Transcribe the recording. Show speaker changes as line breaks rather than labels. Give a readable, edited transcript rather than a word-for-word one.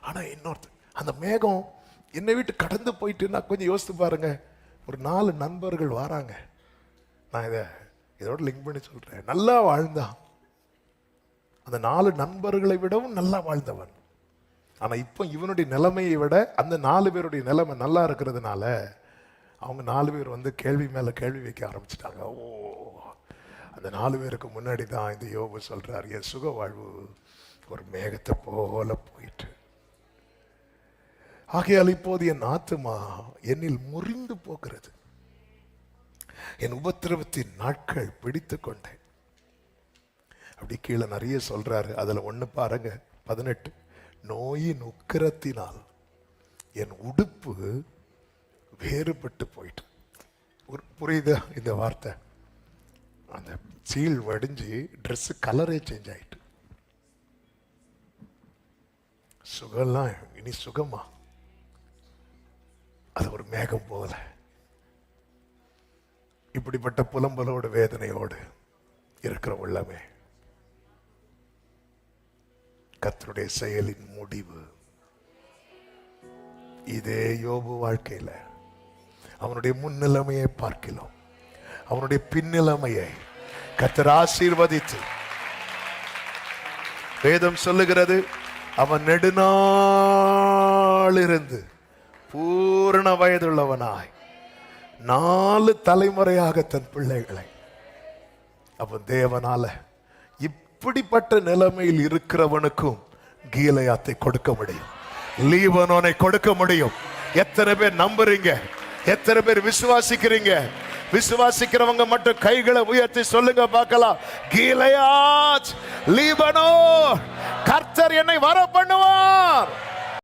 ஆனா இன்னொருத்தர் அந்த மேகம் என்னை விட்டு கடந்து போயிட்டுன்னா கொஞ்சம் யோசித்து பாருங்க. ஒரு 4 நண்பர்கள் வராங்க. நான் இதோட லிங்க் பண்ணி சொல்றேன். நல்லா வாழ்ந்தான். அந்த 4 நண்பர்களை விடவும் நல்லா வாழ்ந்தவன். ஆனா இப்போ இவனுடைய நிலைமையை விட அந்த 4 பேருடைய நிலைமை நல்லா இருக்கிறதுனால அவங்க 4 பேர் வந்து கேள்வி மேல கேள்வி வைக்க ஆரம்பிச்சிட்டாங்க. ஓ, அந்த 4 பேருக்கு முன்னாடி தான் இந்த யோபு சொல்றார், என் சுக வாழ்வு ஒரு மேகத்தை போல போயிட்டு. ஆகையால் இப்போது என் ஆத்துமா என்னில் முறிந்து போகிறது, என் உபத்திரவத்தின் நாட்கள் பிடித்து கொண்டேன். அப்படி கீழே நிறைய சொல்றாரு. அதுல ஒண்ணு பாருங்க, 18. நோயின் உக்கிரத்தினால் என் உடுப்பு வேறுபட்டு போயிட்டு. புரியுதா இந்த வார்த்தை? அந்த சீல் வடிஞ்சு ட்ரெஸ் கலரே சேஞ்ச் ஆயிட்டு. சுகம்லாம் இனி சுகமா? அது ஒரு மேகம் போல. இப்படிப்பட்ட புலம்பலோடு வேதனையோடு இருக்கிற உள்ளமே, கர்த்தருடைய செயலின் முடிவு இதே யோபு வாழ்க்கையில அவனுடைய முன்னிலைமையை பார்க்கலாம், அவனுடைய பின்னிலைமையை கர்த்தர் ஆசீர்வதித்து, வேதம் சொல்லுகிறது, அவன் நெடுநாள் இருந்து பூரண வயதுள்ளவனாய் 4 தலைமுறையாக தன் பிள்ளைகளை அவன் தேவனால இப்படிப்பட்ட நிலைமையில் இருக்கிறவனுக்கும் கீலேயாத்தை கொடுக்க முடியும், லீபனோனை கொடுக்க முடியும். எத்தனை பேர் நம்புறீங்க? எத்தனை பேர் விசுவாசிக்கிறீங்க? விசுவாசிக்கிறவங்க மட்டும் கைகளை உயர்த்தி சொல்லுங்க பார்க்கலாம். கீலேயாத், லீபனோன், கர்த்தர் என்னை வர பண்ணுவார்.